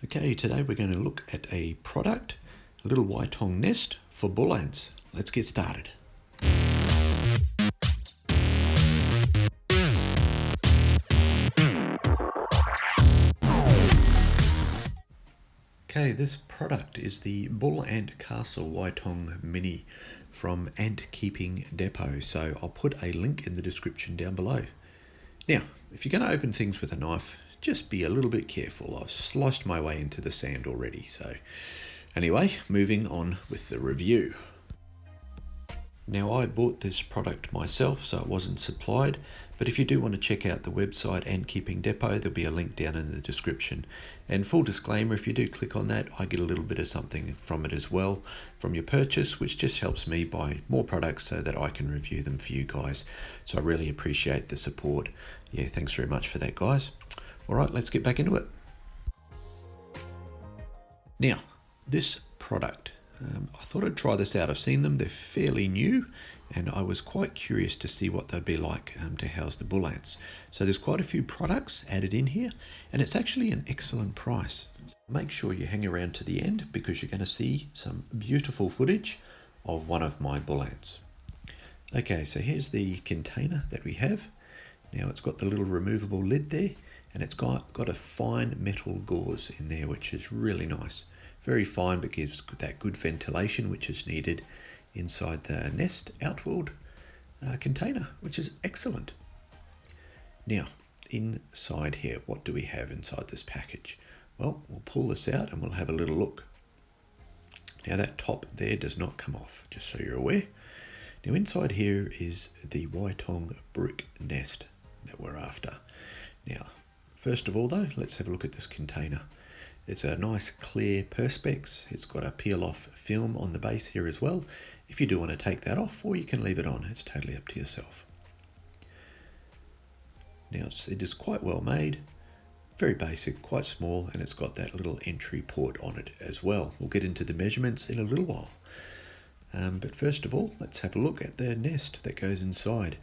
Okay, today we're going to look at a product, a little Ytong nest for bull ants. Let's get started. Okay, this product is the Bull Ant Castle Ytong Mini from Ant Keeping Depot, so I'll put a link in the description down below. Now, if you're going to open things with a knife, just be a little bit careful. I've sliced my way into the sand already, so anyway, moving on with the review. Now, I bought this product myself, so it wasn't supplied, but if you do want to check out the website Ant Keeping Depot, there'll be a link down in the description. And full disclaimer, if you do click on that, I get a little bit of something from it as well, from your purchase, which just helps me buy more products so that I can review them for you guys. So I really appreciate the support. Yeah, thanks very much for that, guys. All right, let's get back into it. Now, this product, I thought I'd try this out. I've seen them, they're fairly new, and I was quite curious to see what they'd be like to house the bull ants. So there's quite a few products added in here, and it's actually an excellent price. Make sure you hang around to the end because you're going to see some beautiful footage of one of my bull ants. Okay, so here's the container that we have. Now it's got the little removable lid there, and it's got a fine metal gauze in there, which is really nice. Very fine, but gives that good ventilation which is needed inside the nest outward container, which is excellent. Now, inside here, what do we have inside this package? Well, we'll pull this out and we'll have a little look. Now that top there does not come off, just so you're aware. Now inside here is the Ytong brick nest that we're after. Now, first of all though, let's have a look at this container. It's a nice clear perspex. It's got a peel off film on the base here as well. If you do want to take that off, or you can leave it on, it's totally up to yourself. Now it is quite well made, very basic, quite small, and it's got that little entry port on it as well. We'll get into the measurements in a little while. But first of all, let's have a look at the nest that goes inside.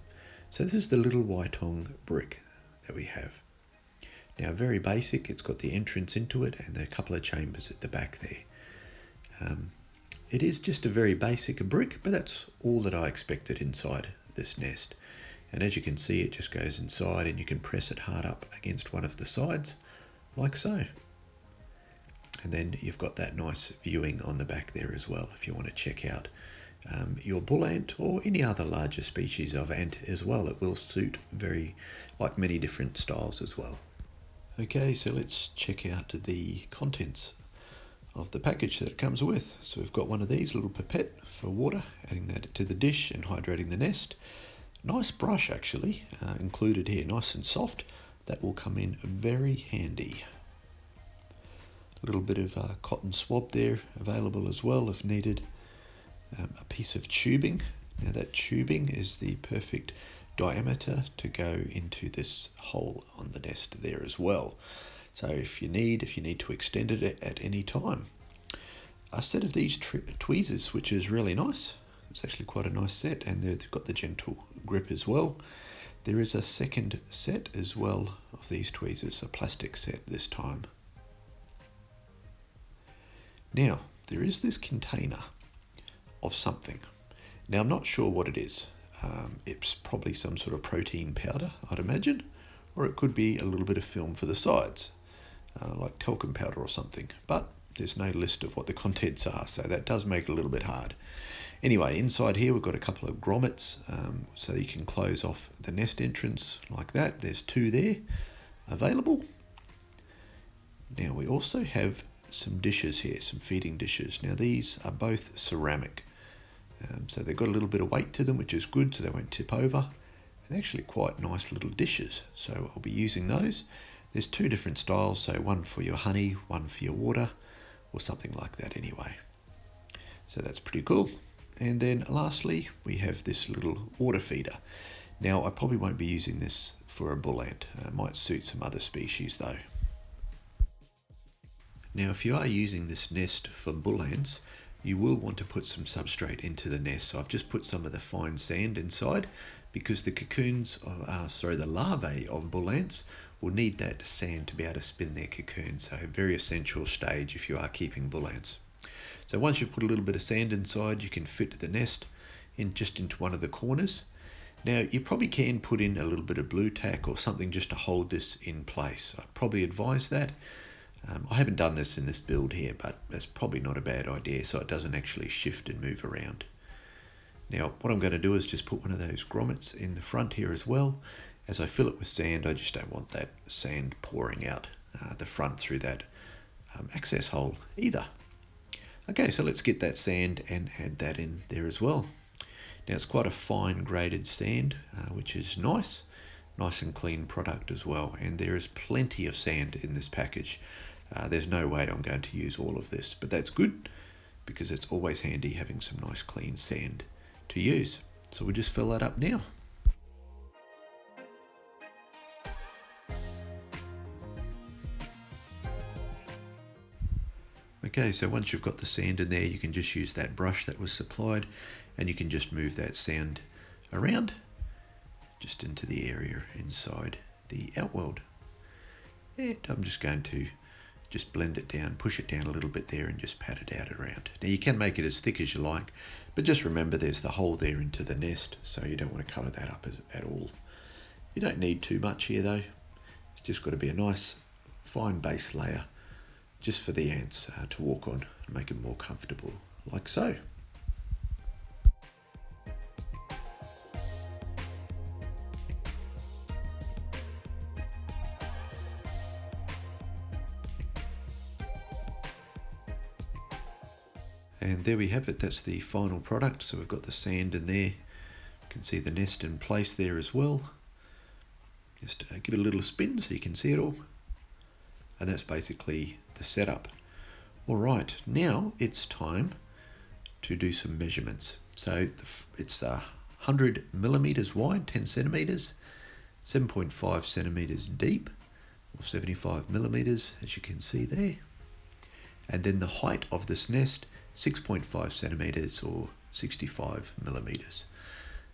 So this is the little Ytong brick that we have. Now, very basic, it's got the entrance into it and a couple of chambers at the back there. It is just a very basic brick, but that's all that I expected inside this nest. And as you can see, it just goes inside and you can press it hard up against one of the sides, like so. And then you've got that nice viewing on the back there as well, if you want to check out your bull ant or any other larger species of ant as well. It will suit like many different styles as well. Okay, so let's check out the contents of the package that it comes with. So we've got one of these little pipette for water, adding that to the dish and hydrating the nest. Nice brush actually included here, nice and soft. That will come in very handy. A little bit of cotton swab there available as well if needed. A piece of tubing. Now that tubing is the perfect diameter to go into this hole on the nest there as well. So if you need to extend it at any time. A set of these tweezers, which is really nice. It's actually quite a nice set, and they've got the gentle grip as well. There is a second set as well of these tweezers, a plastic set this time. Now, there is this container of something. Now, I'm not sure what it is. It's probably some sort of protein powder, I'd imagine, or it could be a little bit of film for the sides, like talcum powder or something, but there's no list of what the contents are, so that does make it a little bit hard. Anyway, inside here we've got a couple of grommets, so you can close off the nest entrance like that. There's two there available. Now we also have some dishes here, some feeding dishes. Now these are both ceramic. So they've got a little bit of weight to them, which is good, so they won't tip over. And actually quite nice little dishes, so I'll be using those. There's two different styles, so one for your honey, one for your water, or something like that anyway. So that's pretty cool. And then lastly, we have this little water feeder. Now I probably won't be using this for a bull ant. It might suit some other species though. Now if you are using this nest for bull ants, you will want to put some substrate into the nest. So I've just put some of the fine sand inside because the the larvae of bull ants will need that sand to be able to spin their cocoon. So a very essential stage if you are keeping bull ants. So once you've put a little bit of sand inside, you can fit the nest just into one of the corners. Now you probably can put in a little bit of blue tack or something just to hold this in place. I probably advise that. I haven't done this in this build here, but that's probably not a bad idea so it doesn't actually shift and move around. Now what I'm going to do is just put one of those grommets in the front here as well. As I fill it with sand, I just don't want that sand pouring out the front through that access hole either. Okay, so let's get that sand and add that in there as well. Now it's quite a fine graded sand, which is nice and clean product as well. And there is plenty of sand in this package. There's no way I'm going to use all of this, but that's good because it's always handy having some nice clean sand to use. So we'll just fill that up now. Okay, so once you've got the sand in there, you can just use that brush that was supplied and you can just move that sand around just into the area inside the outworld. And I'm just going to just blend it down, push it down a little bit there and just pat it out around. Now you can make it as thick as you like, but just remember there's the hole there into the nest, so you don't want to cover that up at all. You don't need too much here though. It's just got to be a nice fine base layer just for the ants to walk on and make them more comfortable, like so. And there we have it, that's the final product. So we've got the sand in there. You can see the nest in place there as well. Just give it a little spin so you can see it all. And that's basically the setup. Alright, now it's time to do some measurements. So it's 100 millimeters wide, 10 centimeters, 7.5 centimeters deep, or 75 millimeters, as you can see there. And then the height of this nest, 6.5 centimeters or 65 millimeters.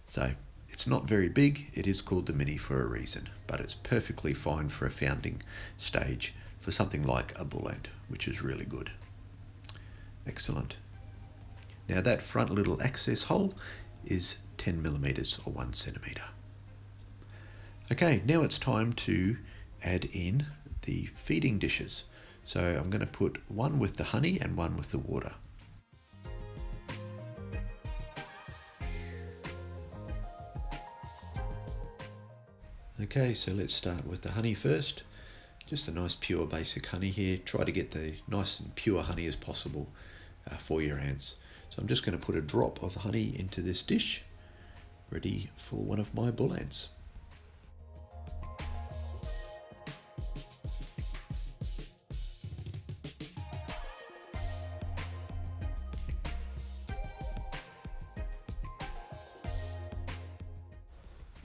So it's not very big. It is called the Mini for a reason, but it's perfectly fine for a founding stage for something like a bull ant, which is really good. Excellent. Now that front little access hole is 10 millimeters or 1 centimeter. Okay, now it's time to add in the feeding dishes. So I'm going to put one with the honey and one with the water. Okay, so let's start with the honey first. Just a nice pure basic honey here. Try to get the nice and pure honey as possible for your ants. So I'm just going to put a drop of honey into this dish, ready for one of my bull ants.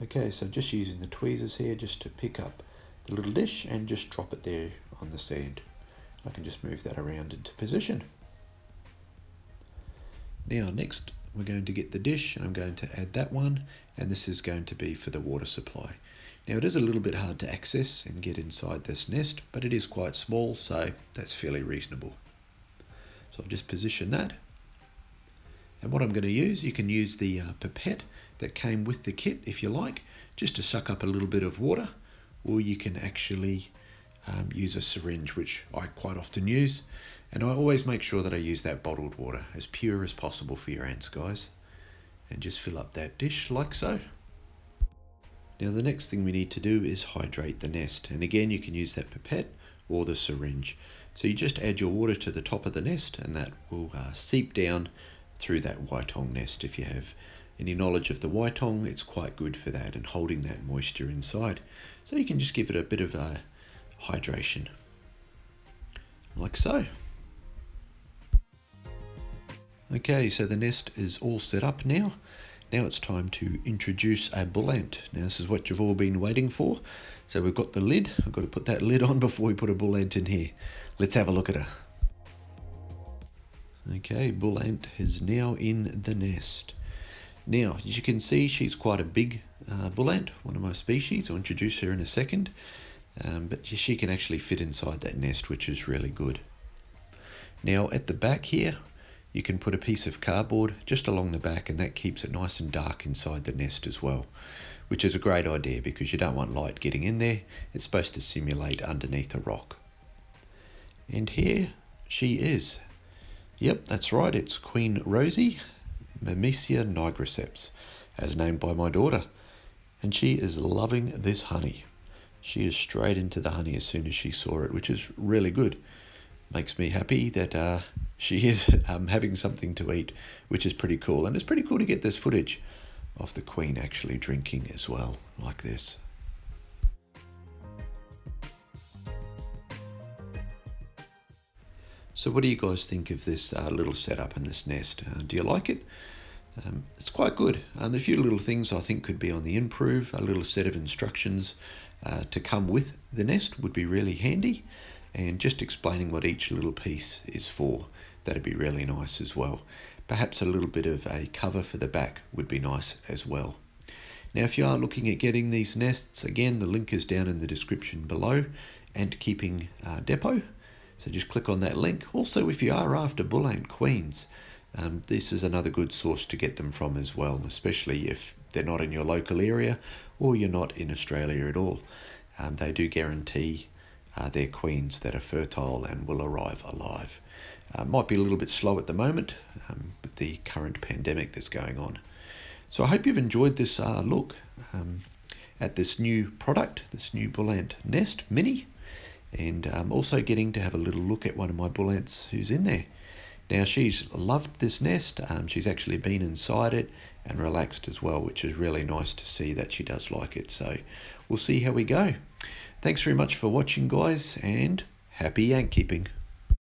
Okay, so just using the tweezers here just to pick up the little dish and just drop it there on the sand. I can just move that around into position. Now next we're going to get the dish and I'm going to add that one, and this is going to be for the water supply. Now it is a little bit hard to access and get inside this nest, but it is quite small, so that's fairly reasonable. So I'll just position that. And what I'm going to use, you can use the pipette that came with the kit if you like, just to suck up a little bit of water, or you can actually use a syringe, which I quite often use. And I always make sure that I use that bottled water, as pure as possible for your ants, guys. And just fill up that dish like so. Now the next thing we need to do is hydrate the nest. And again, you can use that pipette or the syringe. So you just add your water to the top of the nest and that will seep down through that Ytong nest. If you have any knowledge of the Ytong, it's quite good for that and holding that moisture inside. So you can just give it a bit of hydration, like so. Okay, so the nest is all set up now. Now it's time to introduce a bull ant. Now this is what you've all been waiting for. So we've got the lid. I've got to put that lid on before we put a bull ant in here. Let's have a look at her. Okay, bull ant is now in the nest. Now, as you can see, she's quite a big bull ant, one of my species. I'll introduce her in a second. But she can actually fit inside that nest, which is really good. Now, at the back here, you can put a piece of cardboard just along the back, and that keeps it nice and dark inside the nest as well, which is a great idea because you don't want light getting in there. It's supposed to simulate underneath a rock. And here she is. Yep, that's right, it's Queen Rosie, MYRMECIA NIGRICEPS, as named by my daughter. And she is loving this honey. She is straight into the honey as soon as she saw it, which is really good. Makes me happy that she is having something to eat, which is pretty cool. And it's pretty cool to get this footage of the queen actually drinking as well, like this. So what do you guys think of this little setup in this nest? Do you like it? It's quite good. A few little things I think could be on the improve. A little set of instructions to come with the nest would be really handy, and just explaining what each little piece is for. That'd be really nice as well. Perhaps a little bit of a cover for the back would be nice as well. Now, if you are looking at getting these nests, again, the link is down in the description below, and Keeping Depot. So just click on that link. Also, if you are after bull ant queens, this is another good source to get them from as well, especially if they're not in your local area or you're not in Australia at all. They do guarantee they're queens that are fertile and will arrive alive. Might be a little bit slow at the moment with the current pandemic that's going on. So I hope you've enjoyed this look at this new product, this new bull ant nest mini, and also getting to have a little look at one of my bull ants who's in there. Now, she's loved this nest. She's actually been inside it and relaxed as well, which is really nice to see that she does like it. So we'll see how we go. Thanks very much for watching, guys, and happy ant keeping.